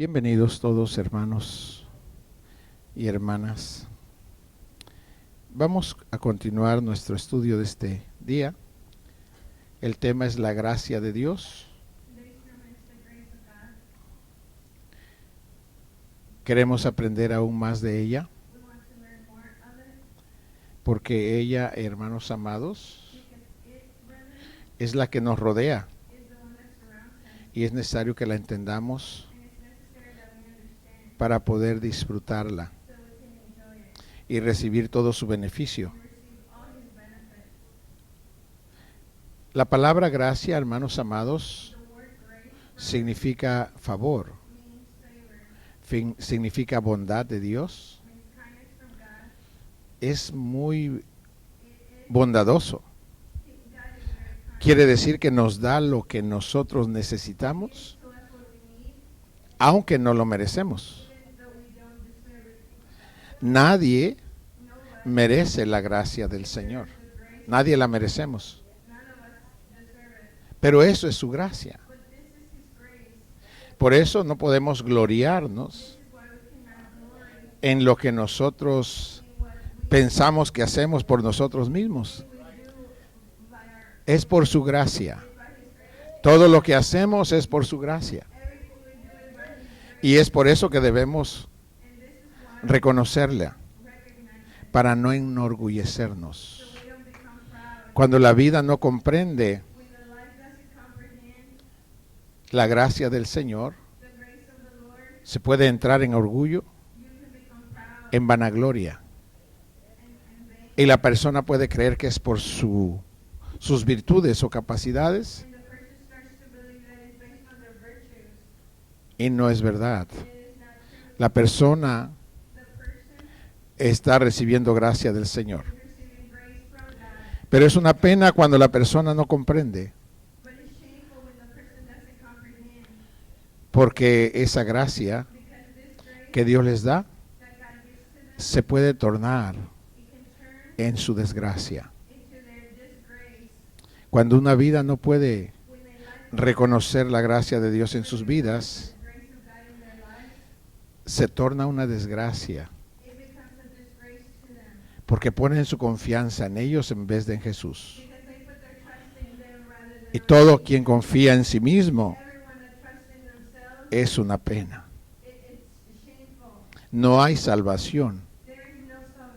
Bienvenidos todos, hermanos y hermanas. Vamos a continuar nuestro estudio de este día. El tema es la gracia de Dios. Queremos aprender aún más de ella, porque ella, hermanos amados, es la que nos rodea y es necesario que la entendamos para poder disfrutarla y recibir todo su beneficio. La palabra gracia, hermanos amados, significa favor, significa bondad de Dios. Es muy bondadoso. Quiere decir que nos da lo que nosotros necesitamos, aunque no lo merecemos. Nadie merece la gracia del Señor. Nadie la merecemos. Pero eso es su gracia. Por eso no podemos gloriarnos en lo que nosotros pensamos que hacemos por nosotros mismos. Es por su gracia. Todo lo que hacemos es por su gracia. Y es por eso que debemos reconocerla, para no enorgullecernos. Cuando la vida no comprende la gracia del Señor, se puede entrar en orgullo, en vanagloria. Y la persona puede creer que es por sus virtudes o capacidades. Y no es verdad. La persona está recibiendo gracia del Señor. Pero es una pena cuando la persona no comprende, porque esa gracia que Dios les da se puede tornar en su desgracia. Cuando una vida no puede reconocer la gracia de Dios en sus vidas, se torna una desgracia, porque ponen su confianza en ellos en vez de en Jesús. Y todo quien confía en sí mismo es una pena. No hay salvación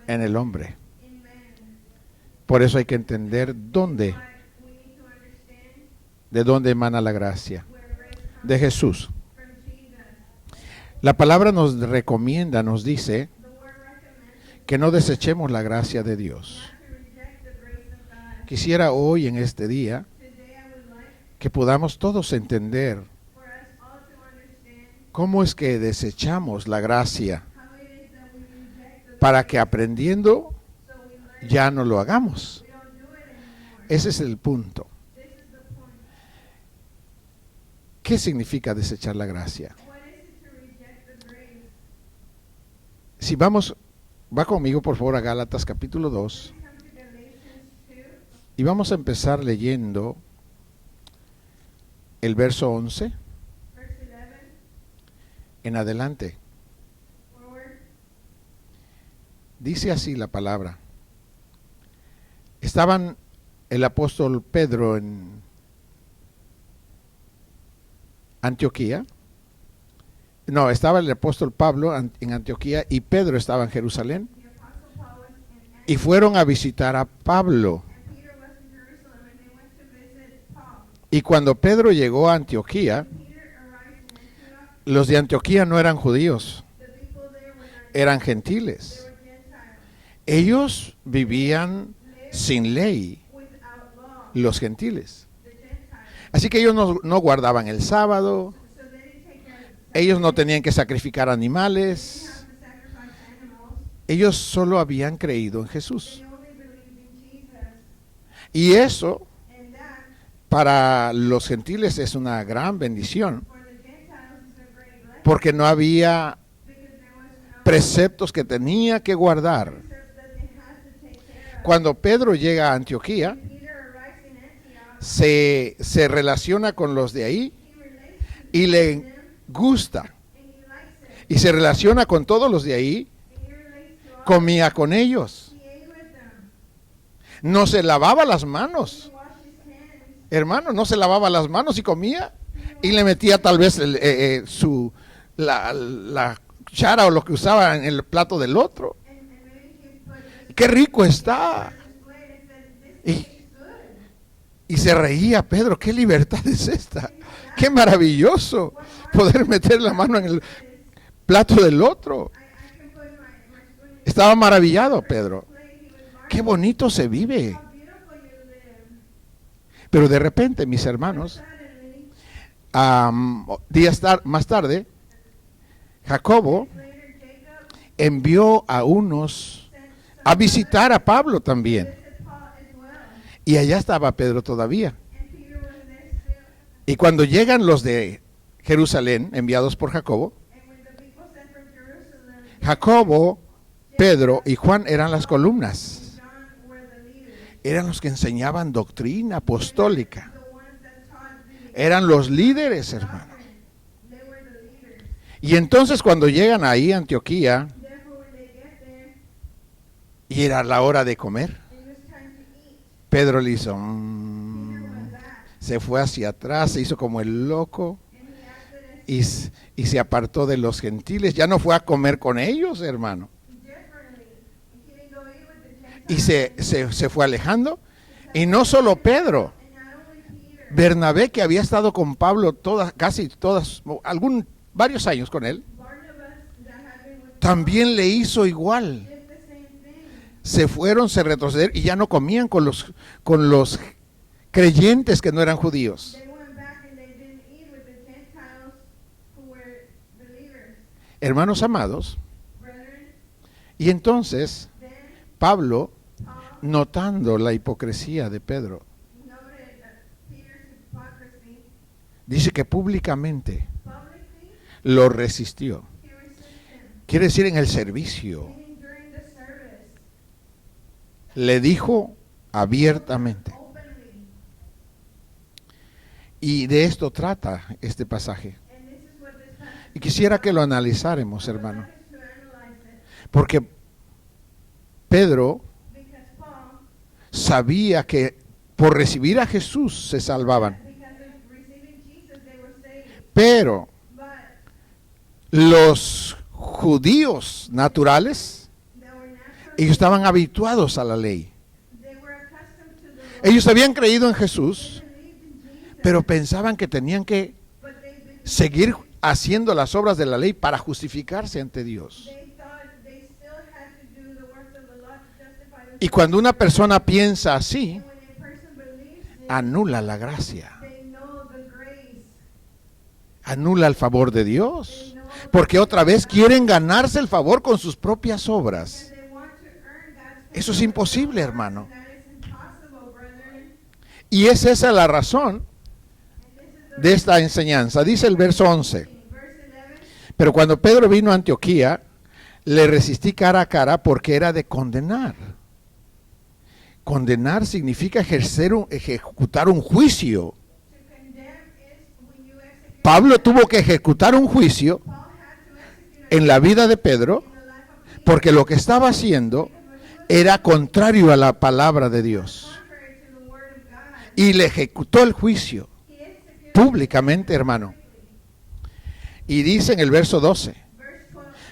en el hombre. Por eso hay que entender de dónde emana la gracia. De Jesús. La palabra nos recomienda, nos dice que no desechemos la gracia de Dios. Quisiera hoy, en este día, que podamos todos entender cómo es que desechamos la gracia, para que aprendiendo ya no lo hagamos. Ese es el punto. ¿Qué significa desechar la gracia? Si va conmigo por favor a Gálatas capítulo 2 y vamos a empezar leyendo el verso 11 en adelante. Dice así la palabra. Estaban el apóstol Pedro en Antioquía. No, estaba el apóstol Pablo en Antioquía y Pedro estaba en Jerusalén. Y fueron a visitar a Pablo. Y cuando Pedro llegó a Antioquía, los de Antioquía no eran judíos, eran gentiles. Ellos vivían sin ley, los gentiles. Así que ellos no guardaban el sábado. Ellos no tenían que sacrificar animales. Ellos solo habían creído en Jesús. Y eso, para los gentiles, es una gran bendición, porque no había preceptos que tenía que guardar. Cuando Pedro llega a Antioquía, se relaciona con los de ahí y le gusta Y se relaciona con todos los de ahí. Comía con ellos. No se lavaba las manos. Hermano, no se lavaba las manos y comía. Y le metía tal vez la cuchara o lo que usaba en el plato del otro. ¡Qué rico está! Y se reía Pedro. ¡Qué libertad es esta! ¡Qué maravilloso poder meter la mano en el plato del otro! Estaba maravillado Pedro. ¡Qué bonito se vive! Pero de repente, mis hermanos, días más tarde, Jacobo envió a unos a visitar a Pablo también. Y allá estaba Pedro todavía. Y cuando llegan los de Jerusalén, enviados por Jacobo, Pedro y Juan eran las columnas. Eran los que enseñaban doctrina apostólica. Eran los líderes, hermano. Y entonces cuando llegan ahí a Antioquía, y era la hora de comer, Pedro le hizo, se fue hacia atrás, se hizo como el loco y se apartó de los gentiles. Ya no fue a comer con ellos, hermano. Y se fue alejando. Y no solo Pedro, Bernabé, que había estado con Pablo varios años con él, también le hizo igual. Se fueron, se retrocedieron y ya no comían con los creyentes que no eran judíos. Hermanos amados, y entonces Pablo, notando la hipocresía de Pedro, dice que públicamente lo resistió. Quiere decir, en el servicio. Le dijo abiertamente. Y de esto trata este pasaje. Y quisiera que lo analizáramos, hermano. Porque Pedro sabía que por recibir a Jesús se salvaban. Pero los judíos naturales, ellos estaban habituados a la ley. Ellos habían creído en Jesús, pero pensaban que tenían que seguir haciendo las obras de la ley para justificarse ante Dios. Y cuando una persona piensa así, anula la gracia, anula el favor de Dios, porque otra vez quieren ganarse el favor con sus propias obras. Eso es imposible, hermano. Y es esa la razón de esta enseñanza. Dice el verso 11. Pero cuando Pedro vino a Antioquía, le resistí cara a cara porque era de condenar. Condenar significa ejecutar un juicio. Pablo tuvo que ejecutar un juicio en la vida de Pedro porque lo que estaba haciendo era contrario a la palabra de Dios. Y le ejecutó el juicio públicamente, hermano. Y dice en el verso 12,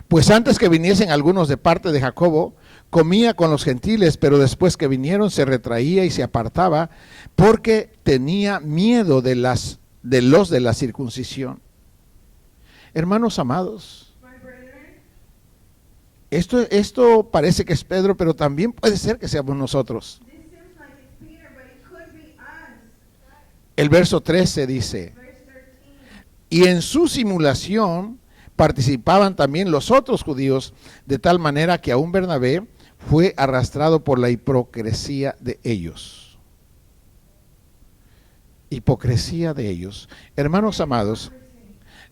pues antes que viniesen algunos de parte de Jacobo, comía con los gentiles, pero después que vinieron se retraía y se apartaba porque tenía miedo de los de la circuncisión. Hermanos amados, esto parece que es Pedro, pero también puede ser que seamos nosotros. El verso 13 dice, y en su simulación participaban también los otros judíos, de tal manera que aún Bernabé fue arrastrado por la hipocresía de ellos. Hipocresía de ellos. Hermanos amados,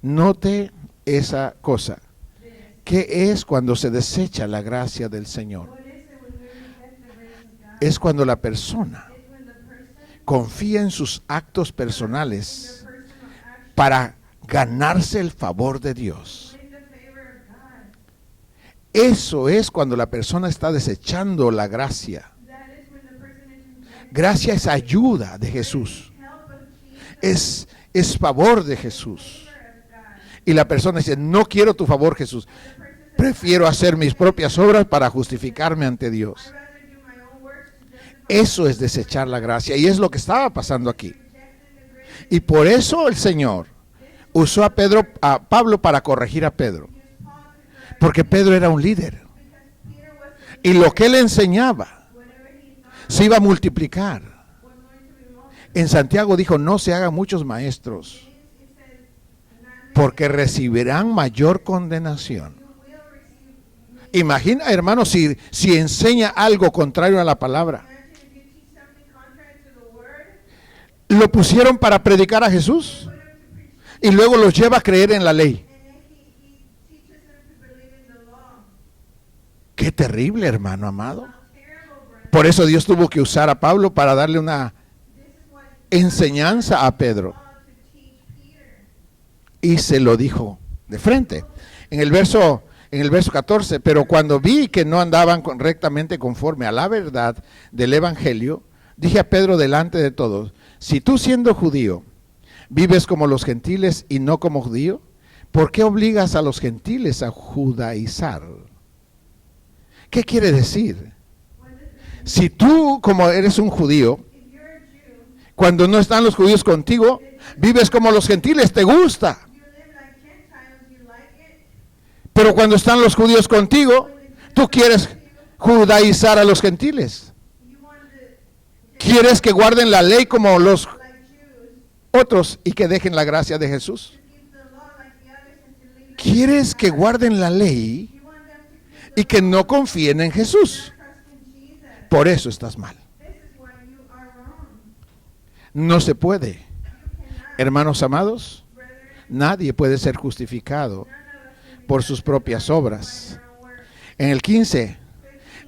note esa cosa. ¿Qué es cuando se desecha la gracia del Señor? Es cuando la persona confía en sus actos personales para ganarse el favor de Dios. Eso es cuando la persona está desechando la gracia. Gracia es ayuda de Jesús. Es favor de Jesús. Y la persona dice, no quiero tu favor, Jesús. Prefiero hacer mis propias obras para justificarme ante Dios. Eso es desechar la gracia. Y es lo que estaba pasando aquí. Y por eso el Señor usó a Pablo para corregir a Pedro. Porque Pedro era un líder. Y lo que él enseñaba se iba a multiplicar. En Santiago dijo, no se hagan muchos maestros, porque recibirán mayor condenación. Imagina, hermano, si enseña algo contrario a la palabra. Lo pusieron para predicar a Jesús y luego los lleva a creer en la ley. Qué terrible, hermano amado. Por eso Dios tuvo que usar a Pablo para darle una enseñanza a Pedro. Y se lo dijo de frente. En el verso 14, pero cuando vi que no andaban rectamente conforme a la verdad del Evangelio, dije a Pedro delante de todos, si tú siendo judío vives como los gentiles y no como judío, ¿por qué obligas a los gentiles a judaizar? ¿Qué quiere decir? Si tú, como eres un judío, cuando no están los judíos contigo, vives como los gentiles, te gusta. Pero cuando están los judíos contigo, tú quieres judaizar a los gentiles. Quieres que guarden la ley como los otros y que dejen la gracia de Jesús. Quieres que guarden la ley y que no confíen en Jesús. Por eso estás mal. No se puede. Hermanos amados, nadie puede ser justificado por sus propias obras. En el 15,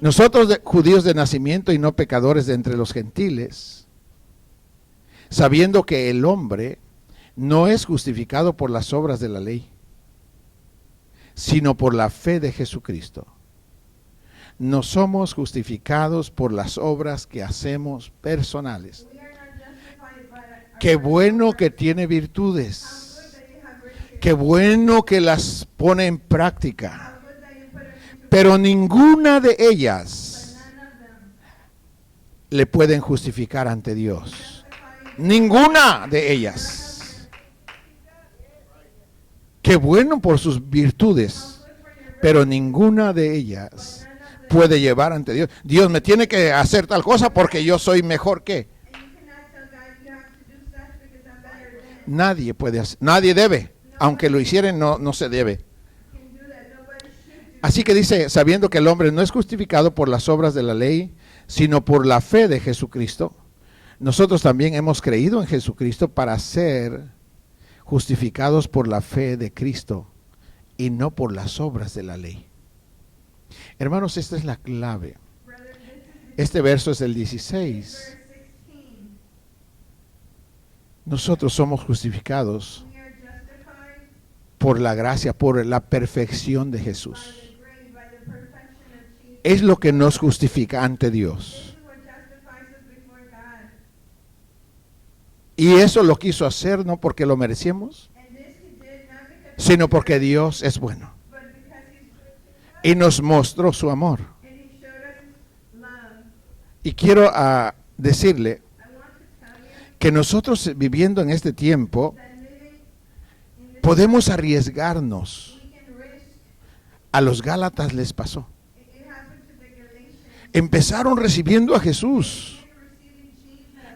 nosotros judíos de nacimiento y no pecadores de entre los gentiles, sabiendo que el hombre no es justificado por las obras de la ley, sino por la fe de Jesucristo. No somos justificados por las obras que hacemos personales. Qué bueno que tiene virtudes. Qué bueno que las pone en práctica. Pero ninguna de ellas le pueden justificar ante Dios. Ninguna de ellas. Qué bueno por sus virtudes, pero ninguna de ellas puede llevar ante Dios. Dios me tiene que hacer tal cosa porque yo soy mejor que. Nadie puede hacer, nadie debe. Aunque lo hicieran, no se debe. Así que dice, sabiendo que el hombre no es justificado por las obras de la ley, sino por la fe de Jesucristo, nosotros también hemos creído en Jesucristo para ser justificados por la fe de Cristo y no por las obras de la ley. Hermanos, esta es la clave. Este verso es el 16. Nosotros somos justificados por la gracia, por la perfección de Jesús. Es lo que nos justifica ante Dios. Y eso lo quiso hacer no porque lo merecíamos, sino porque Dios es bueno. Y nos mostró su amor. Y quiero decirle que nosotros viviendo en este tiempo podemos arriesgarnos. A los Gálatas les pasó. Empezaron recibiendo a Jesús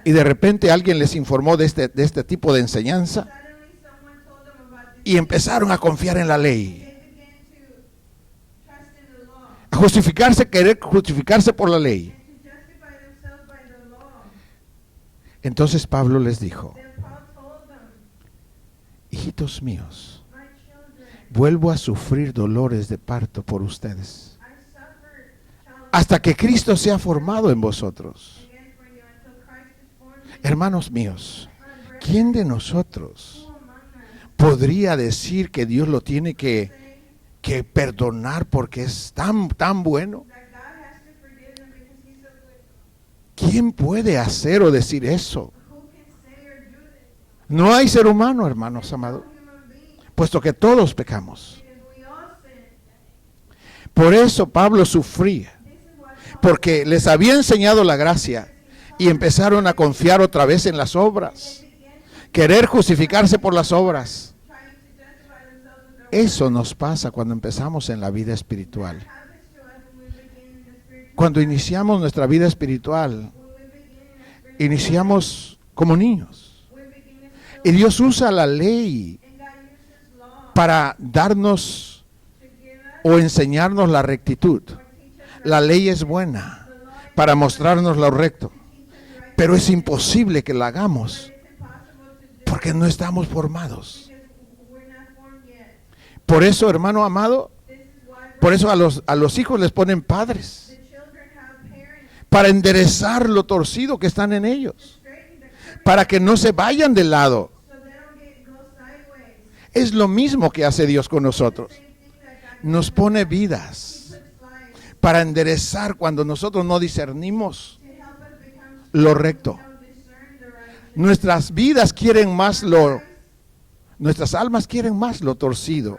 y de repente alguien les informó de este tipo de enseñanza y empezaron a confiar en la ley, a justificarse, querer justificarse por la ley. Entonces Pablo les dijo, hijitos míos, vuelvo a sufrir dolores de parto por ustedes, hasta que Cristo sea formado en vosotros. Hermanos míos, ¿quién de nosotros podría decir que Dios lo tiene que que perdonar porque es tan bueno. ¿Quién puede hacer o decir eso? No hay ser humano, hermanos amados, puesto que todos pecamos. Por eso Pablo sufría, porque les había enseñado la gracia y empezaron a confiar otra vez en las obras, querer justificarse por las obras. Eso nos pasa cuando empezamos en la vida espiritual. Cuando iniciamos nuestra vida espiritual, iniciamos como niños. Y Dios usa la ley para darnos o enseñarnos la rectitud. La ley es buena para mostrarnos lo recto, pero es imposible que la hagamos porque no estamos formados. Por eso, hermano amado, por eso a los hijos les ponen padres, para enderezar lo torcido que están en ellos, para que no se vayan de lado. Es lo mismo que hace Dios con nosotros. Nos pone vidas para enderezar cuando nosotros no discernimos lo recto. Nuestras vidas quieren más nuestras almas quieren más lo torcido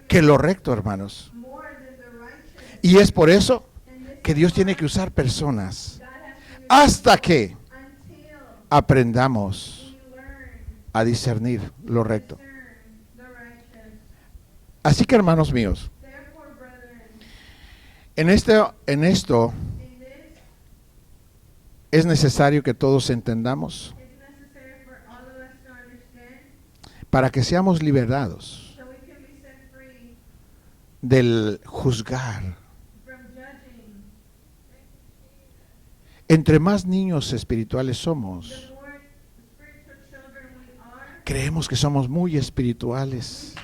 que lo recto, hermanos. Y es por eso que Dios tiene que usar personas hasta que aprendamos a discernir lo recto. Así que, hermanos míos, en esto es necesario que todos entendamos para que seamos liberados del juzgar. Entre más niños espirituales somos, creemos que somos muy espirituales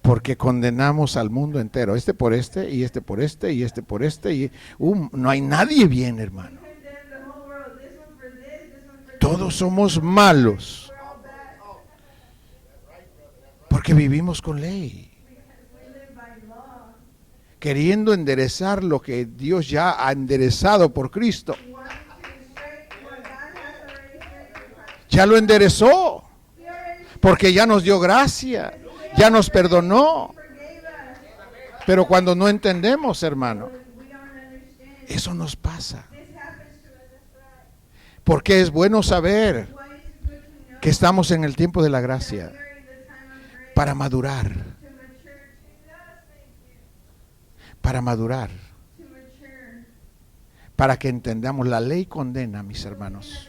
porque condenamos al mundo entero, este por este, y este por este, y este por este, y no hay nadie bien, hermano. Todos somos malos porque vivimos con ley, queriendo enderezar lo que Dios ya ha enderezado por Cristo. Ya lo enderezó, porque ya nos dio gracia, ya nos perdonó. Pero cuando no entendemos, hermano, eso nos pasa. Porque es bueno saber que estamos en el tiempo de la gracia para madurar. Para madurar, para que entendamos, la ley condena, mis hermanos.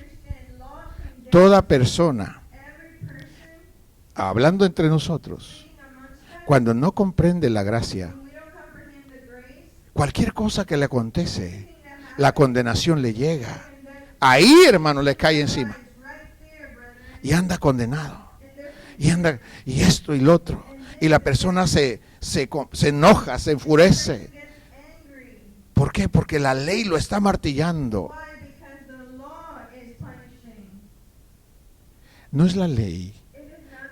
Toda persona, hablando entre nosotros, cuando no comprende la gracia, cualquier cosa que le acontece, la condenación le llega. Ahí, hermano, le cae encima. Y anda condenado. Y esto y lo otro. Y la persona se enoja, se enfurece. ¿Por qué? Porque la ley lo está martillando. No es la ley,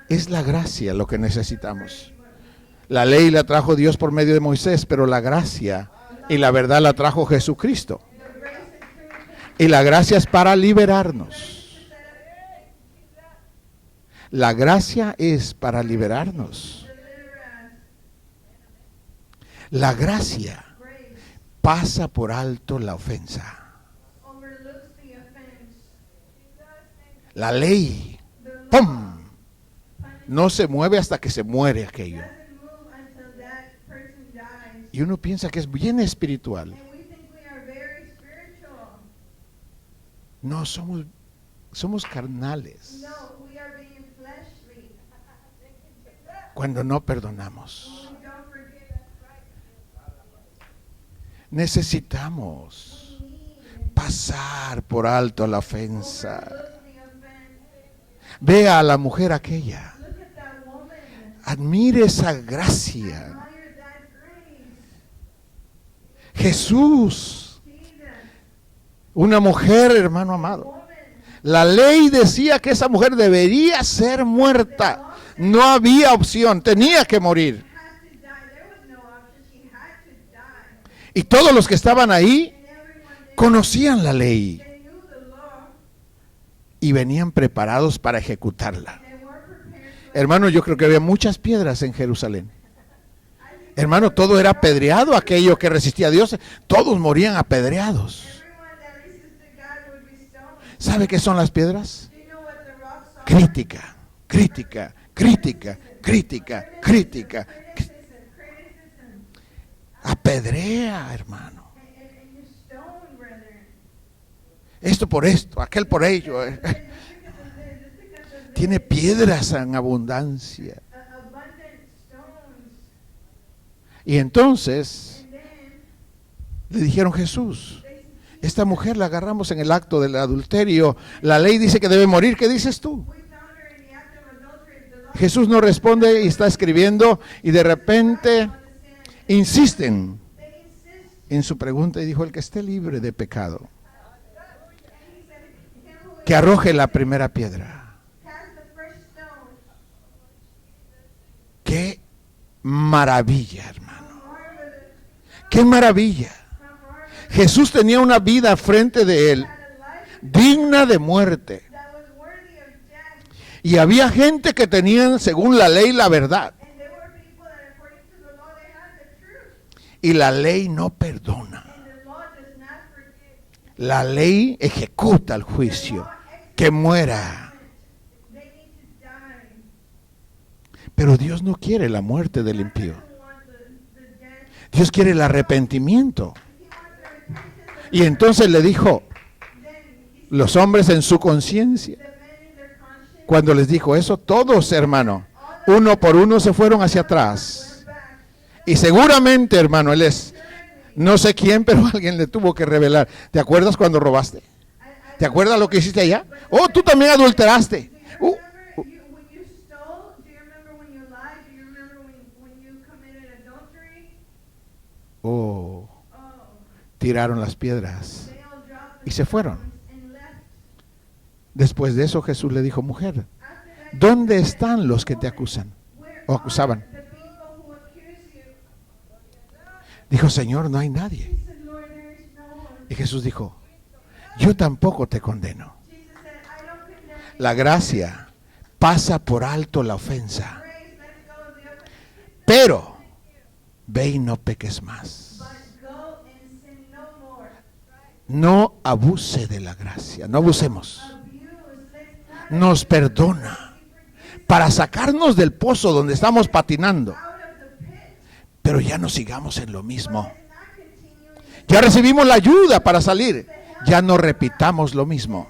es la gracia lo que necesitamos. La ley la trajo Dios por medio de Moisés, pero la gracia y la verdad la trajo Jesucristo. Y la gracia es para liberarnos. La gracia es para liberarnos. La gracia pasa por alto la ofensa. La ley, ¡pum!, no se mueve hasta que se muere aquello. Y uno piensa que es bien espiritual. No, somos carnales cuando no perdonamos. Necesitamos pasar por alto la ofensa. Vea a la mujer aquella. Admire esa gracia. Jesús, una mujer, hermano amado. La ley decía que esa mujer debería ser muerta. No había opción, tenía que morir. Y todos los que estaban ahí conocían la ley y venían preparados para ejecutarla. Hermano, yo creo que había muchas piedras en Jerusalén. Hermano, todo era apedreado, aquello que resistía a Dios, todos morían apedreados. ¿Sabe qué son las piedras? Crítica, crítica, crítica, crítica, crítica. Apedrea, hermano. Esto por esto, aquel por ello. Tiene piedras en abundancia. Y entonces le dijeron: Jesús, esta mujer la agarramos en el acto del adulterio. La ley dice que debe morir. ¿Qué dices tú? Jesús no responde y está escribiendo, y de repente insisten en su pregunta y dijo: el que esté libre de pecado, que arroje la primera piedra. ¡Qué maravilla, hermano! ¡Qué maravilla! Jesús tenía una vida frente de él digna de muerte. Y había gente que tenían, según la ley, la verdad. Y la ley no perdona. La ley ejecuta el juicio. Que muera. Pero Dios no quiere la muerte del impío. Dios quiere el arrepentimiento. Y entonces le dijo, los hombres en su conciencia, cuando les dijo eso, todos, hermano, uno por uno se fueron hacia atrás. Y seguramente, hermano, él es, no sé quién, pero alguien le tuvo que revelar. ¿Te acuerdas cuando robaste? ¿Te acuerdas lo que hiciste allá? Oh, tú también adulteraste. Tiraron las piedras y se fueron. Después de eso Jesús le dijo: mujer, ¿dónde están los que te acusan o acusaban? Dijo: Señor, no hay nadie. Y Jesús dijo: yo tampoco te condeno. La gracia pasa por alto la ofensa, pero ve y no peques más. No abuse de la gracia, no abusemos. Nos perdona para sacarnos del pozo donde estamos patinando. Pero ya no sigamos en lo mismo. Ya recibimos la ayuda para salir. Ya no repitamos lo mismo.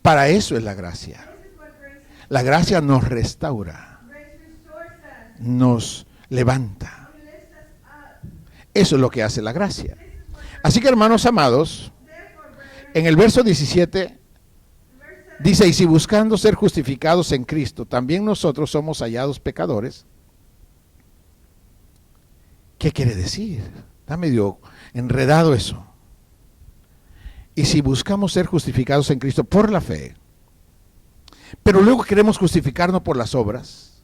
Para eso es la gracia. La gracia nos restaura, nos levanta. Eso es lo que hace la gracia. Así que, hermanos amados, en el verso 17 dice: y si buscando ser justificados en Cristo, también nosotros somos hallados pecadores. ¿Qué quiere decir? Está medio enredado eso. Y si buscamos ser justificados en Cristo por la fe, pero luego queremos justificarnos por las obras,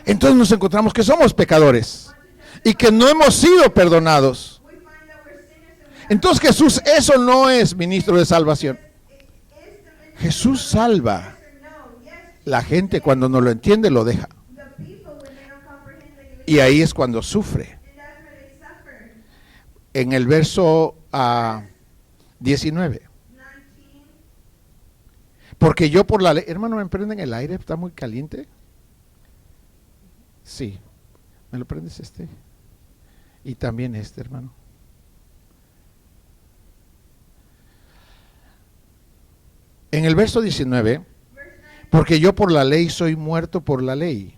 entonces nos encontramos que somos pecadores y que no hemos sido perdonados. Entonces Jesús, eso no es ministro de salvación. Jesús salva. La gente cuando no lo entiende lo deja. Y ahí es cuando sufre. En el verso 19. Porque yo por la ley, hermano, ¿me prenden el aire? ¿Está muy caliente? Sí. ¿Me lo prendes este? Y también este, hermano. En el verso 19, porque yo por la ley soy muerto por la ley,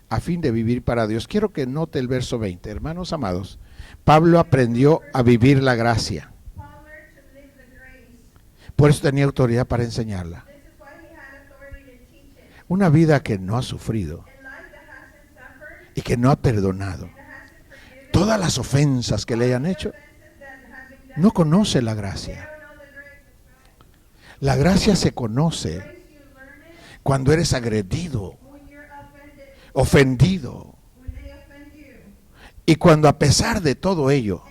a fin de vivir para Dios. Quiero que note el verso 20, hermanos amados. Pablo aprendió a vivir la gracia. Por eso tenía autoridad para enseñarla. Una vida que no ha sufrido y que no ha perdonado todas las ofensas que le hayan hecho, no conoce la gracia. La gracia se conoce cuando eres agredido, ofendido, y cuando a pesar de todo ello,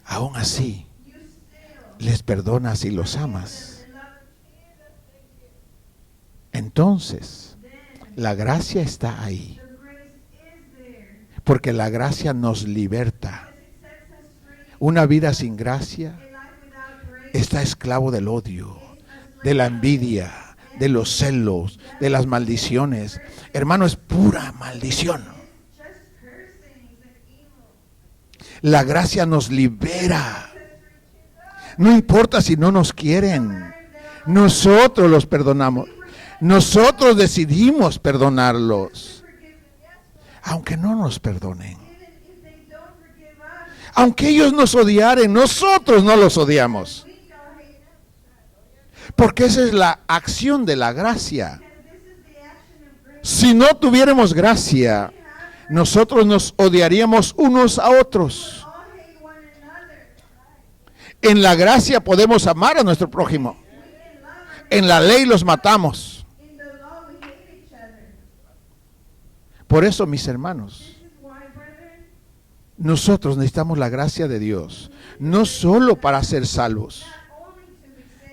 aún así, les perdonas y los amas. Entonces, la gracia está ahí. Porque la gracia nos liberta. Una vida sin gracia está esclavo del odio, de la envidia, de los celos, de las maldiciones. Hermano, es pura maldición. La gracia nos libera. No importa si no nos quieren. Nosotros los perdonamos. Nosotros decidimos perdonarlos. Aunque no nos perdonen. Aunque ellos nos odiaren, nosotros no los odiamos. Porque esa es la acción de la gracia. Si no tuviéramos gracia, nosotros nos odiaríamos unos a otros. En la gracia podemos amar a nuestro prójimo. En la ley los matamos. Por eso, mis hermanos, nosotros necesitamos la gracia de Dios, no solo para ser salvos,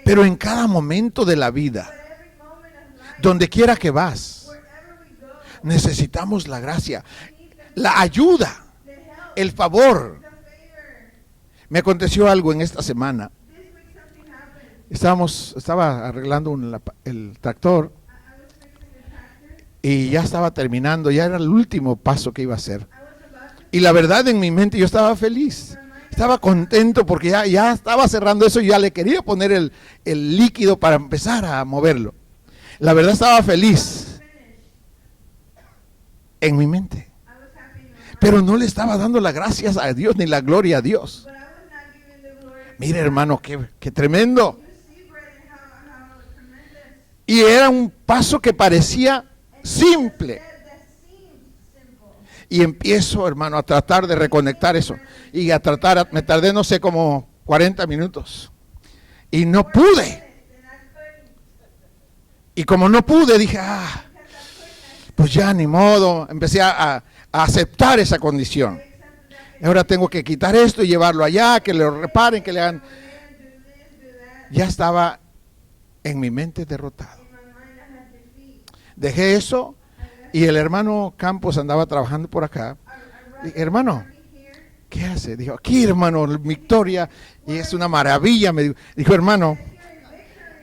pero en cada momento de la vida, donde quiera que vas, necesitamos la gracia, la ayuda, el favor. Me aconteció algo en esta semana. Estaba arreglando el tractor y ya estaba terminando, ya era el último paso que iba a hacer. Y la verdad, en mi mente yo estaba feliz, estaba contento porque ya estaba cerrando eso y ya le quería poner el líquido para empezar a moverlo. La verdad, estaba feliz en mi mente, pero no le estaba dando las gracias a Dios ni la gloria a Dios. Mire, hermano, qué tremendo. Y era un paso que parecía simple. Y empiezo, hermano, a tratar de reconectar eso. Y me tardé, no sé, como 40 minutos. Y no pude. Y como no pude, dije, pues ya ni modo. Empecé a aceptar esa condición. Ahora tengo que quitar esto y llevarlo allá, que lo reparen, que le hagan. Ya estaba en mi mente derrotado. Dejé eso y el hermano Campos andaba trabajando por acá. Dije, hermano, ¿qué hace? Dijo, aquí, hermano, Victoria, y es una maravilla. Me dijo, hermano,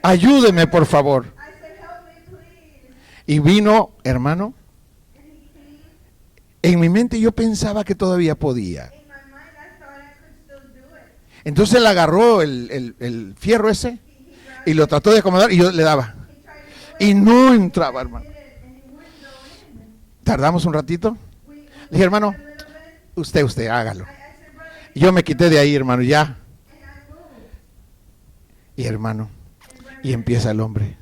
ayúdeme, por favor. Y vino, hermano. En mi mente yo pensaba que todavía podía. Entonces él agarró el fierro ese y lo trató de acomodar y yo le daba. Y no entraba, hermano. Tardamos un ratito. Le dije, hermano, usted, hágalo. Y yo me quité de ahí, hermano, ya. Y hermano, y empieza el hombre.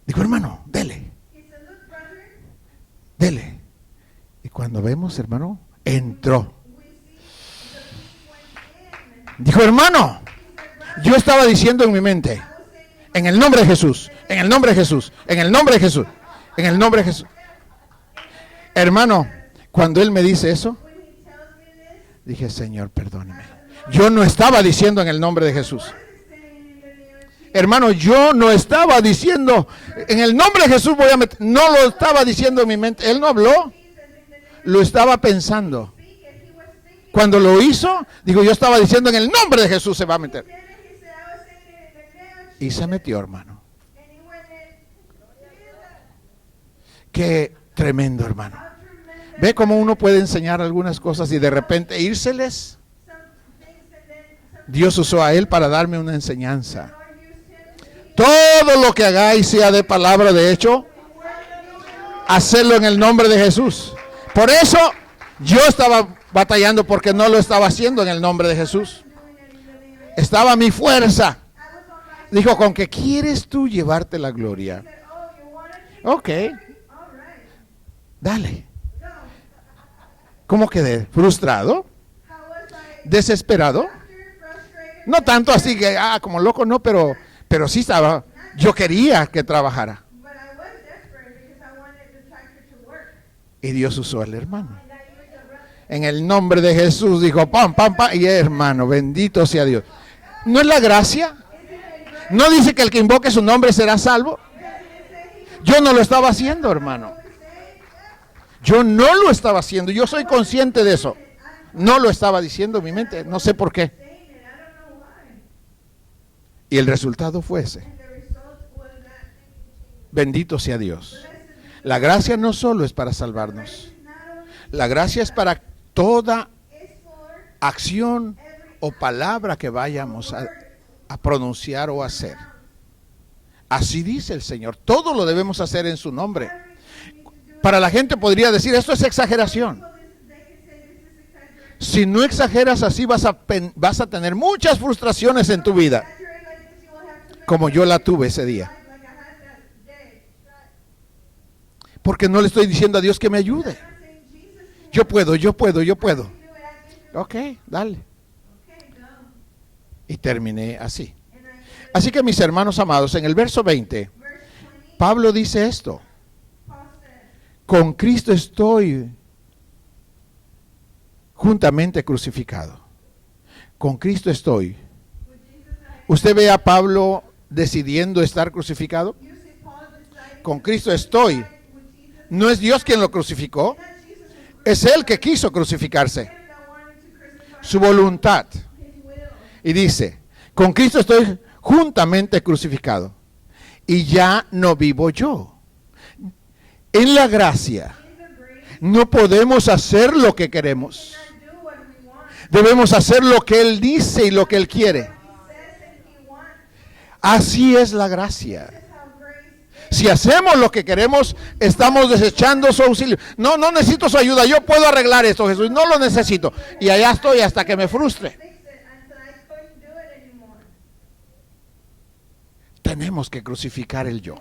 Dijo, hermano, dele. Y cuando vemos, hermano, entró. Dijo, hermano, yo estaba diciendo en mi mente, en el nombre de Jesús, en el nombre de Jesús, en el nombre de Jesús, en el nombre de Jesús. Hermano, cuando él me dice eso, dije, Señor, perdóneme. Yo no estaba diciendo en el nombre de Jesús. Hermano, yo no estaba diciendo, en el nombre de Jesús voy a meter. No lo estaba diciendo en mi mente. Él no habló, lo estaba pensando. Cuando lo hizo, digo, yo estaba diciendo, en el nombre de Jesús se va a meter. Y se metió, hermano. Qué tremendo, hermano. ¿Ve cómo uno puede enseñar algunas cosas y de repente írseles? Dios usó a él para darme una enseñanza. Todo lo que hagáis, sea de palabra, de hecho, hacerlo en el nombre de Jesús. Por eso yo estaba batallando, porque no lo estaba haciendo en el nombre de Jesús. Estaba mi fuerza. Dijo, ¿con qué quieres tú llevarte la gloria? Ok. Dale. ¿Cómo quedé? ¿Frustrado? ¿Desesperado? No tanto así que, como loco, no, pero sí estaba Yo quería que trabajara. Y Dios usó al hermano. En el nombre de Jesús dijo, pam, pam, pam, y hermano, bendito sea Dios. ¿No es la gracia? ¿No dice que el que invoque su nombre será salvo? Yo no lo estaba haciendo, hermano. Yo no lo estaba haciendo. Yo soy consciente de eso. No lo estaba diciendo en mi mente. No sé por qué. Y el resultado fue ese. Bendito sea Dios. La gracia no solo es para salvarnos. La gracia es para toda acción o palabra que vayamos a pronunciar o hacer. Así dice el Señor. Todo lo debemos hacer en su nombre. Para la gente podría decir, esto es exageración. Si no exageras así, vas a tener muchas frustraciones en tu vida, como yo la tuve ese día. Porque no le estoy diciendo a Dios que me ayude. Yo puedo. Ok, dale. Y terminé así. Así que mis hermanos amados, en el verso 20, Pablo dice esto. Con Cristo estoy juntamente crucificado. Con Cristo estoy. ¿Usted ve a Pablo decidiendo estar crucificado? Con Cristo estoy. No es Dios quien lo crucificó. Es Él que quiso crucificarse. Su voluntad. Y dice, con Cristo estoy juntamente crucificado. Y ya no vivo yo. En la gracia no podemos hacer lo que queremos. Debemos hacer lo que Él dice y lo que Él quiere. Así es la gracia. Si hacemos lo que queremos, estamos desechando su auxilio. No necesito su ayuda. Yo puedo arreglar esto, Jesús. No lo necesito. Y allá estoy hasta que me frustre. Tenemos que crucificar el yo.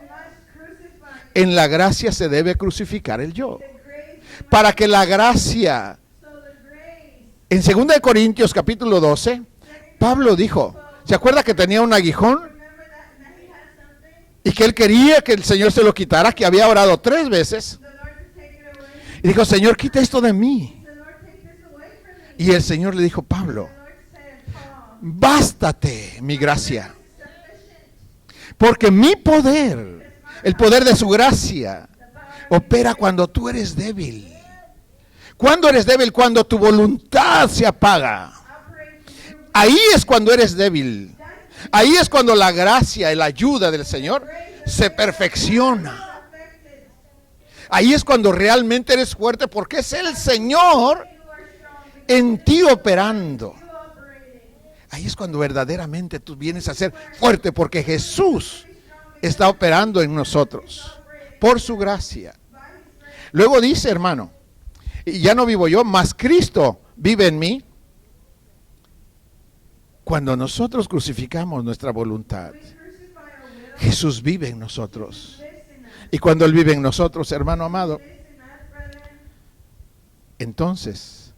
En la gracia se debe crucificar el yo. Para que la gracia... En 2 Corintios capítulo 12, Pablo dijo, ¿se acuerda que tenía un aguijón? Y que él quería que el Señor se lo quitara, que había orado 3 veces. Y dijo, Señor, quita esto de mí. Y el Señor le dijo, Pablo, bástate mi gracia. Porque mi poder, el poder de su gracia, opera cuando tú eres débil. ¿Cuándo eres débil? Cuando tu voluntad se apaga. Ahí es cuando eres débil. Ahí es cuando la gracia y la ayuda del Señor se perfecciona. Ahí es cuando realmente eres fuerte, porque es el Señor en ti operando. Ahí es cuando verdaderamente tú vienes a ser fuerte, porque Jesús está operando en nosotros por su gracia. Luego dice, hermano, y ya no vivo yo, mas Cristo vive en mí. Cuando nosotros crucificamos nuestra voluntad, Jesús vive en nosotros. Y cuando Él vive en nosotros, hermano amado, entonces,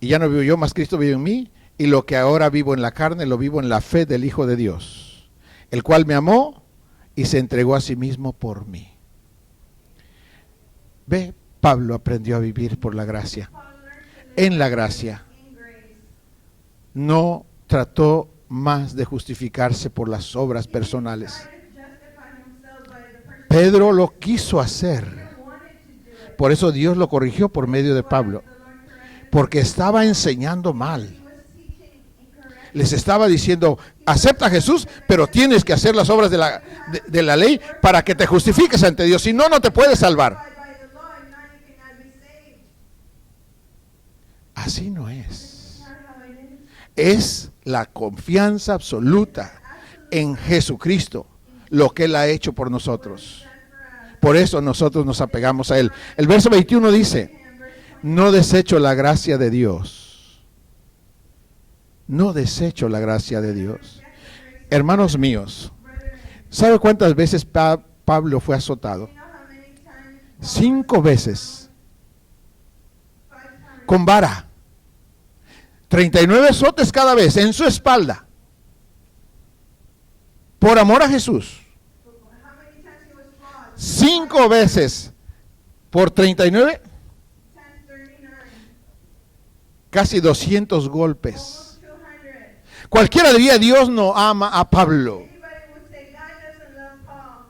y ya no vivo yo, mas Cristo vive en mí, y lo que ahora vivo en la carne, lo vivo en la fe del Hijo de Dios, el cual me amó y se entregó a sí mismo por mí. Ve, Pablo aprendió a vivir por la gracia, en la gracia. No trató más de justificarse por las obras personales. Pedro lo quiso hacer. Por eso Dios lo corrigió por medio de Pablo. Porque estaba enseñando mal. Les estaba diciendo, acepta a Jesús, pero tienes que hacer las obras de la ley para que te justifiques ante Dios. Si no, no te puedes salvar. Así no es. Es la confianza absoluta en Jesucristo, lo que Él ha hecho por nosotros. Por eso nosotros nos apegamos a Él. El verso 21 dice, no desecho la gracia de Dios. No desecho la gracia de Dios. Hermanos míos, ¿sabe cuántas veces Pablo fue azotado? 5 veces. Con vara. 39 azotes cada vez en su espalda. Por amor a Jesús. How many times he was flogged? 5 veces por 39, 39. casi 200 golpes. Almost 200. Cualquiera diría, Dios no ama a Pablo. Anybody would say God doesn't love Paul.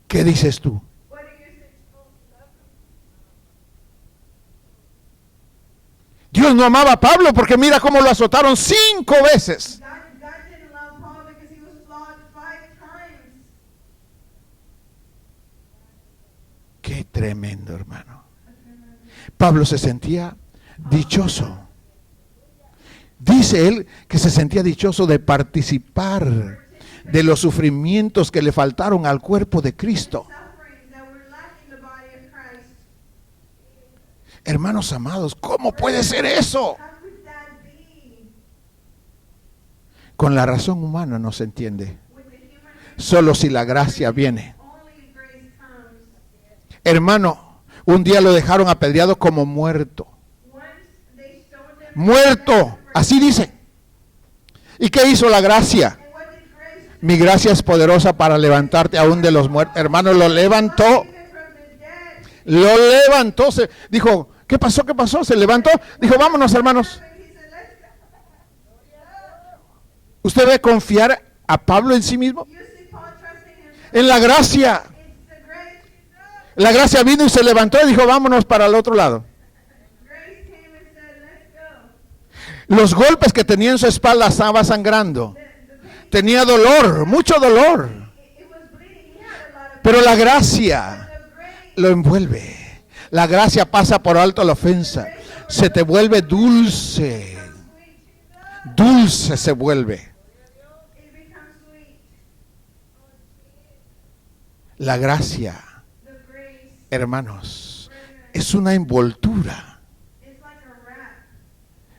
¿Qué dices tú? What do you say? Dios no amaba a Pablo porque mira cómo lo azotaron 5 veces. God didn't love Paul because he was flogged 5 times. Qué tremendo, hermano. Pablo se sentía dichoso. Dice él que se sentía dichoso de participar de los sufrimientos que le faltaron al cuerpo de Cristo. Sufferings that were lacking the body of Christ. Hermanos amados, ¿cómo puede ser eso? How could that be? Con la razón humana no se entiende. With the human Solo si la gracia viene. only grace comes. Hermano, un día lo dejaron apedreado como muerto. Once they stoned him. Muerto, así dice. ¿Y qué hizo la gracia? And what did grace do? Mi gracia es poderosa para levantarte aún de los muertos. Hermano, lo levantó. Even from the dead. Lo levantó. Dijo, ¿qué pasó? ¿Qué pasó? Se levantó. Dijo, vámonos, hermanos. But he said, let's go. ¿Usted debe confiar a Pablo en sí mismo? You see Paul trusting himself. En la gracia. It's the grace. La gracia vino y se levantó y dijo, vámonos para el otro lado. Grace came and said, let's go. Los golpes que tenía en su espalda estaba sangrando. Tenía dolor, mucho dolor. It was bleeding. He had a lot of Pero la gracia the grace. lo envuelve. La gracia pasa por alto la ofensa. Se te vuelve dulce. Dulce se vuelve. It becomes sweet. La gracia, The grace, hermanos, es una envoltura it's like a wrap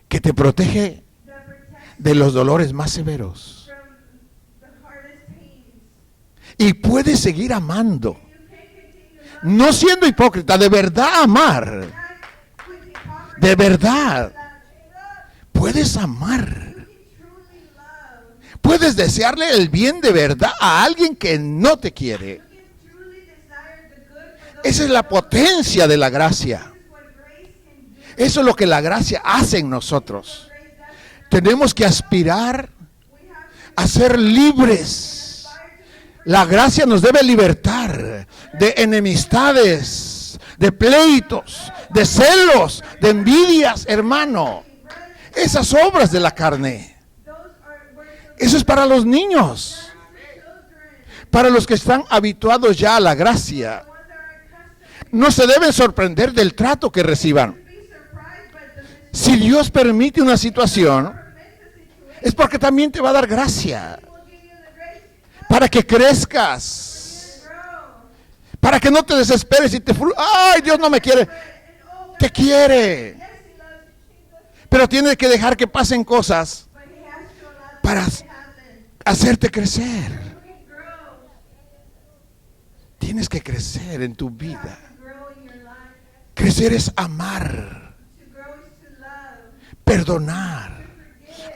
que te protege that protects de los dolores más severos. from the hardest pains. Y puedes seguir amando. You can continue loving, No siendo hipócrita, de verdad amar. not with hypocrisy. De verdad. Love. Puedes amar. You can truly love. Puedes desearle el bien de verdad a alguien que no te quiere. You can truly desire the good for those. Esa es la potencia de la gracia. This is what grace can do. Eso es lo que la gracia hace en nosotros. Grace does. Tenemos que aspirar We have to a ser libres. aspire to be La gracia nos debe libertar de enemistades, de pleitos, de celos, de envidias, hermano. Esas obras de la carne. those are words of Eso es para los niños, children. para los que están habituados ya a la gracia. The ones that are accustomed No se deben sorprender del trato que reciban. to be surprised by the mistake. Si Dios permite una situación, Permits a situation. es porque también te va a dar gracia, He will give you the grace para que crezcas, to grow. para que no te desesperes y te ay, Dios no me quiere. And oh, Te quiere, yes, he loves you, Jesus. pero tienes que dejar que pasen cosas But he has to allow para things to happen. hacerte crecer. You can grow. Tienes que crecer en tu vida. To grow in your life. Crecer es amar, To grow is to love. perdonar,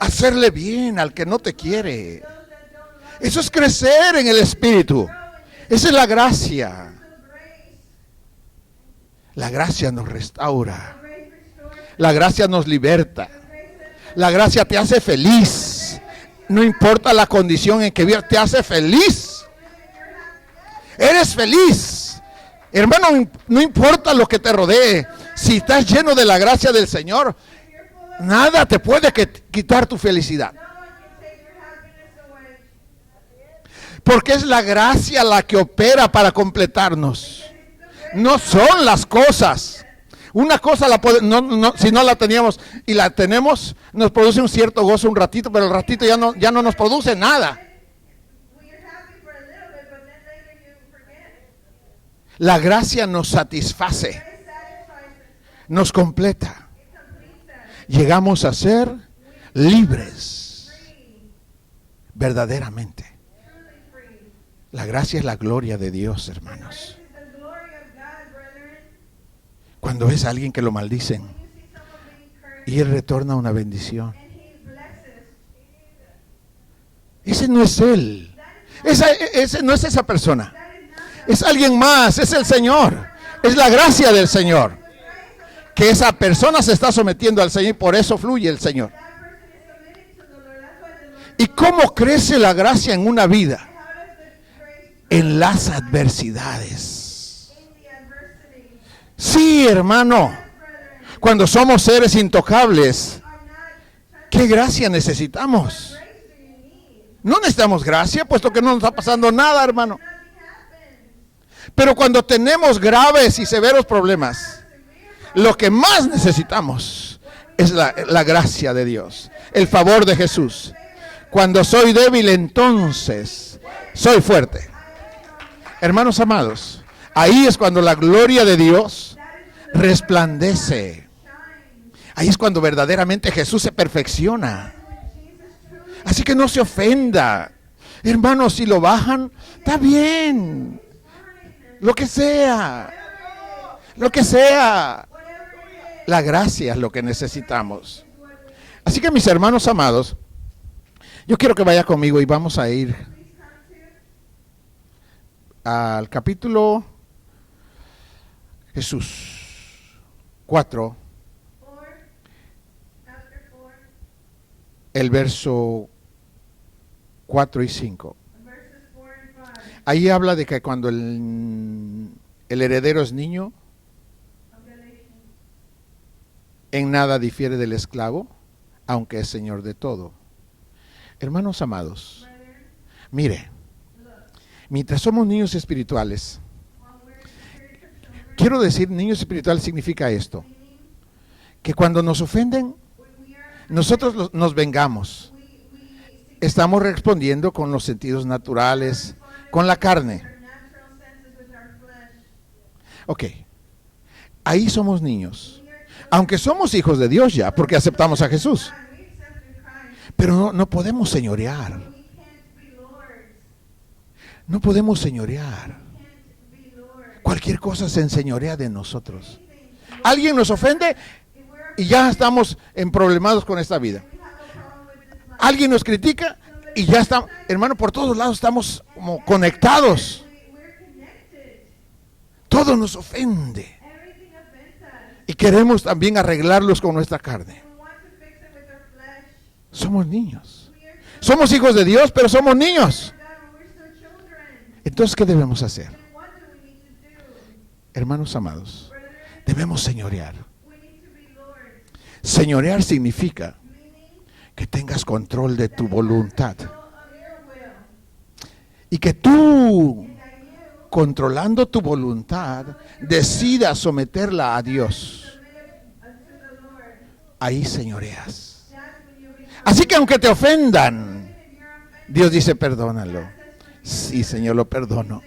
hacerle bien al que no te quiere. Those that don't love Eso es crecer en el Espíritu. Esa es la gracia. the grace. La gracia nos restaura. Grace restores. La gracia nos liberta. Grace that La gracia te hace feliz. No importa la condición en que vivas, te hace feliz. Eres feliz. Hermano, no importa lo que te rodee. Si estás lleno de la gracia del Señor, nada te puede quitar tu felicidad. no one can take your happiness away. Porque es la gracia la que opera para completarnos. No son las cosas. Una cosa si no la teníamos y la tenemos, nos produce un cierto gozo un ratito, pero el ratito ya no nos produce nada. Well, you're happy for a little bit, but then later you forget. La gracia nos satisface, Grace satisfies us. nos completa. It completes us. Llegamos a ser libres, Free. verdaderamente. Truly free. La gracia es la gloria de Dios, Grace hermanos. is the glory of God, brethren. Cuando ves a alguien que lo maldicen When you see someone being cursed y él retorna una bendición, and he blesses, ese no es él. that is Ese no es esa persona. Es alguien más, es el Señor. Es la gracia del Señor. Que esa persona se está sometiendo al Señor y por eso fluye el Señor. ¿Y cómo crece la gracia en una vida? En las adversidades. Sí, hermano. Cuando somos seres intocables, ¿qué gracia necesitamos? No necesitamos gracia, puesto que no nos está pasando nada, hermano. Pero cuando tenemos graves y severos problemas, lo que más necesitamos es la gracia de Dios, el favor de Jesús. Cuando soy débil, entonces soy fuerte. Hermanos amados, ahí es cuando la gloria de Dios resplandece. Ahí es cuando verdaderamente Jesús se perfecciona. Así que no se ofenda. Hermanos, si lo bajan, está bien. Lo que sea. Lo que sea. La gracia es lo que necesitamos. Así que mis hermanos amados, yo quiero que vaya conmigo y vamos a ir al capítulo Jesús 4, el verso 4 y 5. Ahí habla de que cuando el heredero es niño, en nada difiere del esclavo, aunque es señor de todo. Hermanos amados, mire, mientras somos niños espirituales, quiero decir, niños espirituales significa esto, que cuando nos ofenden, nosotros nos vengamos. Estamos respondiendo con los sentidos naturales, con la carne. Ok, ahí somos niños. Aunque somos hijos de Dios ya, porque aceptamos a Jesús. Pero no podemos señorear. No podemos señorear. Cualquier cosa se enseñorea de nosotros. Alguien nos ofende y ya estamos emproblemados con esta vida. Alguien nos critica y ya estamos, hermano, por todos lados estamos como conectados. Todo nos ofende. Y queremos también arreglarlos con nuestra carne. Somos niños. Somos hijos de Dios, pero somos niños. Entonces, ¿qué debemos hacer? Hermanos amados, debemos señorear. Señorear significa que tengas control de tu voluntad. Y que tú, controlando tu voluntad, decidas someterla a Dios. Ahí señoreas. Así que aunque te ofendan, Dios dice, perdónalo. Sí, Señor, lo perdono.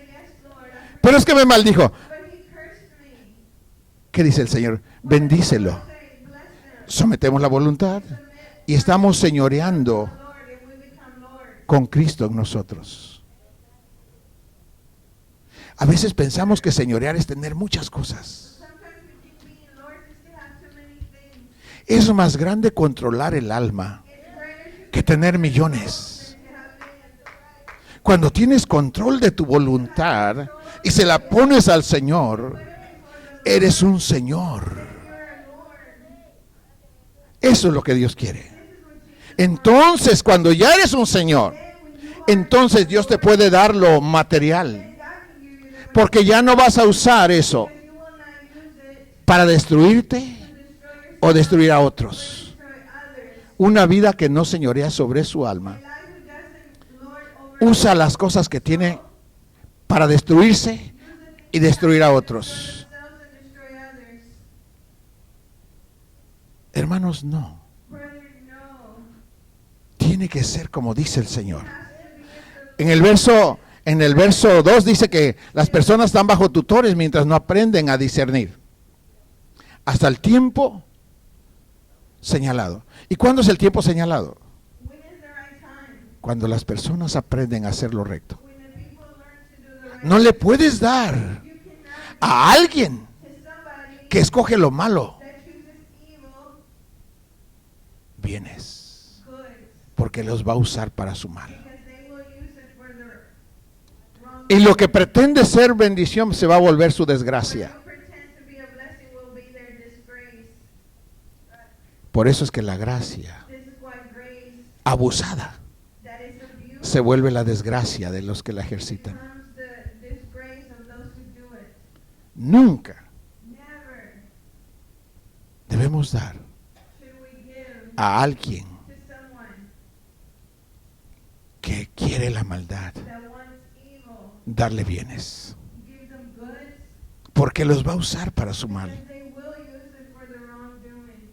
Pero es que me maldijo. ¿Qué dice el Señor? Bendícelo. Sometemos la voluntad y estamos señoreando con Cristo en nosotros. A veces pensamos que señorear es tener muchas cosas. Es más grande controlar el alma que tener millones. Cuando tienes control de tu voluntad y se la pones al Señor, eres un Señor. Eso es lo que Dios quiere. Entonces, cuando ya eres un Señor, entonces Dios te puede dar lo material. Porque ya no vas a usar eso para destruirte o destruir a otros. Una vida que no señorea sobre su alma. Usa las cosas que tiene para destruirse y destruir a otros. Hermanos, no. Tiene que ser como dice el Señor. En el verso 2 dice que las personas están bajo tutores mientras no aprenden a discernir. Hasta el tiempo señalado. ¿Y cuándo es el tiempo señalado? Cuando las personas aprenden a hacer lo recto. No le puedes dar a alguien que escoge lo malo bienes, porque los va a usar para su mal. Y lo que pretende ser bendición se va a volver su desgracia. What pretends to be a blessing will be their disgrace. Por eso es que la gracia This is why grace abusada that is abused se vuelve la desgracia de los que la ejercitan. becomes the disgrace of those who do it. Nunca Never debemos dar should we give a alguien to someone que quiere la maldad, that wants evil, darle bienes, give them goods, porque los va a usar para su mal. because they will use it for their wrongdoing.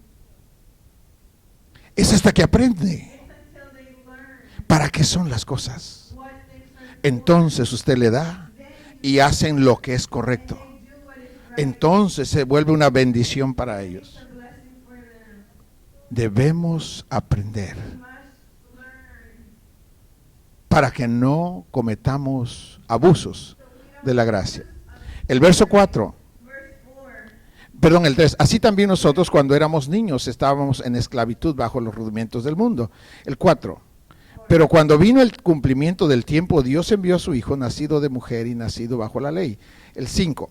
Es hasta que aprende It's until they learn para qué son las cosas. what things are for. Entonces usted le da Then y hacen lo que es correcto. they do what is right. Entonces se vuelve una bendición para It's ellos. a blessing for them. Debemos aprender We must learn para que no cometamos abusos de la gracia. El verso 4, verse 4. perdón, el 3. Así también nosotros cuando éramos niños estábamos en esclavitud bajo los rudimentos del mundo. El 4. Pero cuando vino el cumplimiento del tiempo, Dios envió a su Hijo, nacido de mujer y nacido bajo la ley. El 5.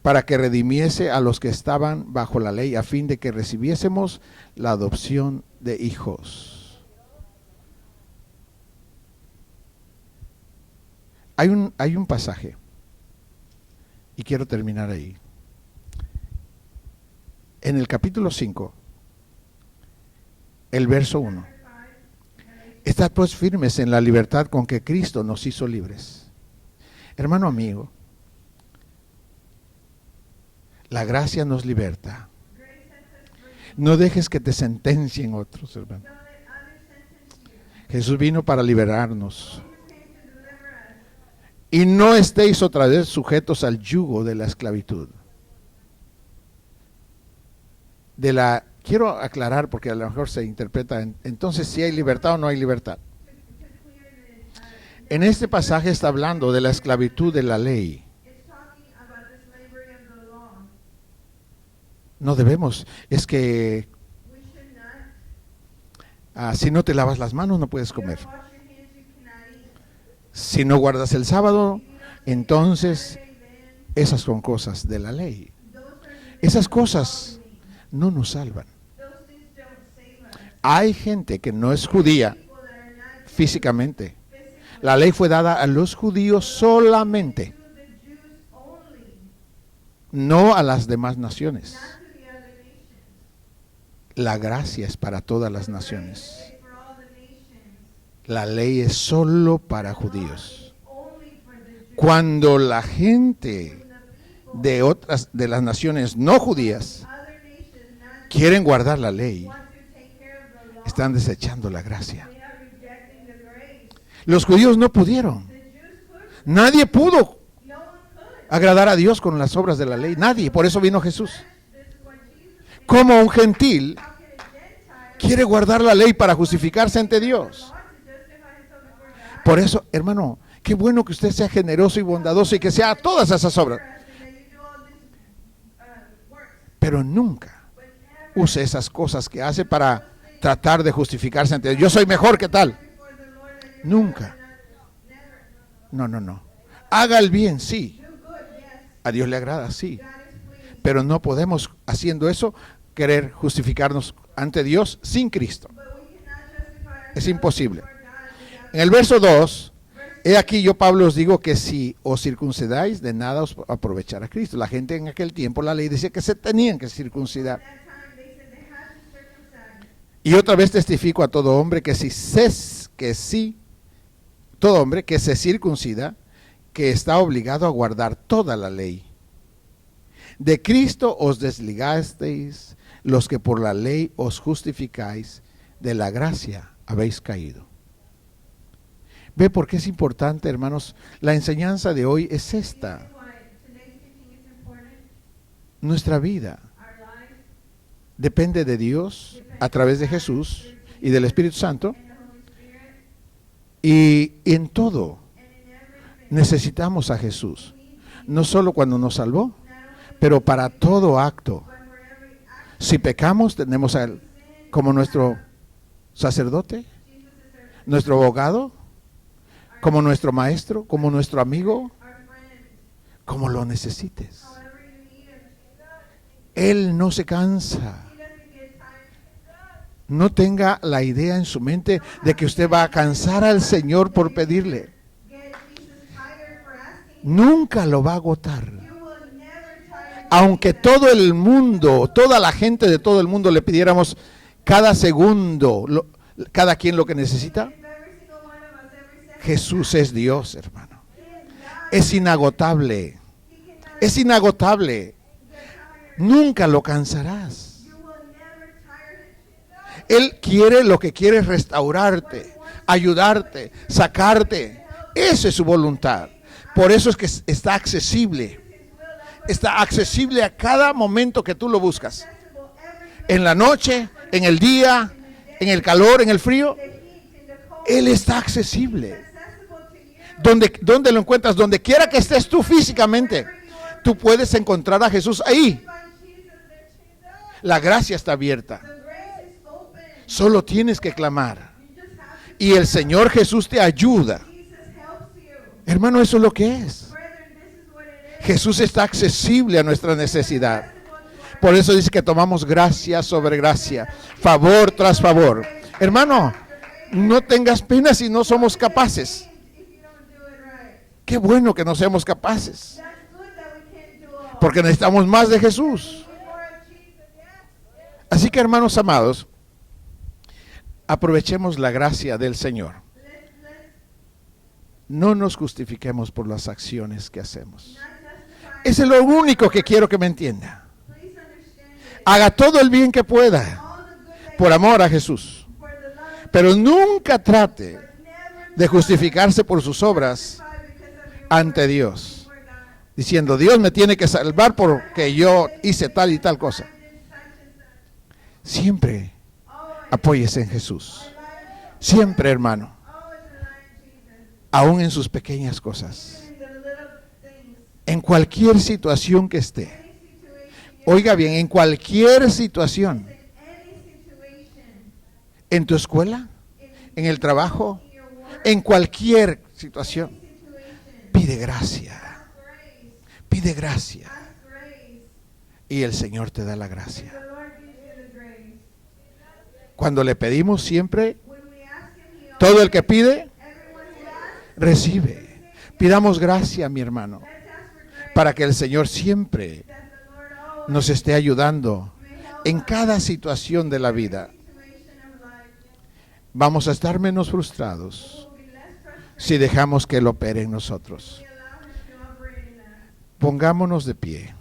Para que redimiese a los que estaban bajo la ley, a fin de que recibiésemos la adopción de hijos. Hay un pasaje, y quiero terminar ahí. En el capítulo 5, el verso 1. Estad pues firmes en la libertad con que Cristo nos hizo libres. Hermano amigo, la gracia nos liberta. No dejes que te sentencien otros, hermano. Don't let others sentence you. Jesús vino para liberarnos. Jesus came to deliver us. Y no estéis otra vez sujetos al yugo de la esclavitud. Quiero aclarar porque a lo mejor se interpreta, entonces si hay libertad o no hay libertad. En este pasaje está hablando de la esclavitud de la ley. It's talking about the slavery of the law. No debemos, es que We should not. si no te lavas las manos no puedes You don't comer. wash your hands, you cannot eat. Si no guardas el sábado, If you don't keep entonces Saturday, then esas son cosas de la ley. those are the Esas things cosas that follow me. no nos salvan. Those things don't save us. Hay gente que no es judía People that are not físicamente. physically La ley fue dada a los judíos solamente, to the Jews only, no a las demás naciones. not to the other nations. La gracia es para todas las Grace naciones. is for all the nations, La ley es solo para judíos. only for the Jews. Cuando la gente When the people, de las naciones no judías other nations not quieren guardar la ley, want to take care of the law, están desechando la gracia. they are rejecting the grace. Los judíos no pudieron. The Jews could, Nadie pudo no one could. agradar a Dios con las obras de la ley. Nadie. Por eso vino Jesús. This is what Jesus did. Como un gentil How can a Gentile quiere guardar la ley para justificarse ante Dios. want to justify himself before God? Por eso, hermano, qué bueno que usted sea generoso y bondadoso y que sea todas esas obras. That you do all these works, Pero nunca but never use esas cosas que hace para tratar de justificarse ante Dios. Yo soy mejor que tal. before the Lord that you're Nunca. never. No, no, no. Haga el bien, sí. Do good, yes. A Dios le agrada, sí. God is pleased. Pero no podemos, haciendo eso, querer justificarnos ante Dios sin Cristo. But we cannot justify ourselves Es imposible. before God without En el verso 2, he aquí yo, Pablo, os digo que si os circuncidáis, de nada os aprovechará Cristo. La gente en aquel tiempo, la ley decía que se tenían que circuncidar. that time they said they had to circumcise. Y otra vez testifico a todo hombre que todo hombre que se circuncida, que está obligado a guardar toda la ley. De Cristo os desligasteis los que por la ley os justificáis, de la gracia habéis caído. ¿Ve por qué es importante, hermanos? La enseñanza de hoy es esta. That's why today's teaching is important. Nuestra vida Our lives depende de Dios a través de Jesús y del Espíritu Santo. and the Holy Spirit, Y en todo and in everything. necesitamos a Jesús. No solo cuando nos salvó, Not only pero para todo acto. but for every act. Si pecamos, tenemos a Él como nuestro sacerdote, Jesus is nuestro abogado, our como nuestro maestro, como nuestro amigo, our friend, como lo necesites. however you need him. Él no se cansa. He doesn't get tired. No tenga la idea en su mente de que usted va a cansar al Señor por pedirle. Get Jesus tired for asking. Nunca lo va a agotar. You will never tire. Aunque todo el mundo, toda la gente de todo el mundo le pidiéramos cada segundo, cada quien lo que necesita, If every single one of us, every second, Jesús es Dios, hermano. he is God. Es inagotable. He cannot Es inagotable. get tired. Nunca lo cansarás. You will never tire him. Él quiere lo que quiere es restaurarte, ayudarte, sacarte. Esa es su voluntad. Por eso es que está accesible. Está accesible a cada momento que tú lo buscas. Accessible every En la noche, en el día, en el calor, en el frío. the heat, in the cold. Él está accesible. Accessible to you. ¿Dónde lo encuentras? Donde quiera que estés tú físicamente, tú puedes encontrar a Jesús ahí. Find Jesus there, Jesus. La gracia está abierta. The grace is open. Solo tienes que clamar. You just have to. Y el Señor Jesús te ayuda. Jesus helps you. Hermano, eso es lo que es. Brethren, this is what it is. Jesús está accesible a nuestra necesidad. Accessible to our Por eso dice que tomamos gracia sobre gracia, favor tras favor. Hermano, no tengas pena si no somos capaces. if you don't do it right. Qué bueno que no seamos capaces, That's good that we can't do all. porque necesitamos más de Jesús. We need more of Jesus, yes. Así que, hermanos amados, aprovechemos la gracia del Señor. Let's No nos justifiquemos por las acciones que hacemos. not justify. Ese es lo único que quiero que me entienda. Please understand it. Haga todo el bien que pueda All the good that por amor a Jesús, for the love, pero nunca trate never de justificarse por sus obras justify because of your ante Dios, word, God. diciendo, Dios me tiene que salvar porque yo hice tal y tal cosa. I did such and such. Siempre Always apóyese en Jesús. rely, Siempre, hermano, always rely on Jesus. aún en sus pequeñas cosas, In the little things, en cualquier situación que esté. any situation, Oiga bien, en cualquier situación, in any situation, en tu escuela, en el trabajo, in your work, en cualquier situación, situation, pide gracia, grace, pide gracia ask grace. y el Señor te da la gracia. The Lord gives you the grace. Cuando le pedimos siempre, When we ask Him, He todo el que pide, everyone who asks, recibe. Pidamos gracia, mi hermano, let's ask for grace. para que el Señor siempre That the Lord always nos esté ayudando may help en us cada situación de la vida. in situation of life. Vamos a estar menos frustrados We'll be less frustrated. si dejamos que Él opere en nosotros. We allow Him to operate in us. Pongámonos de pie.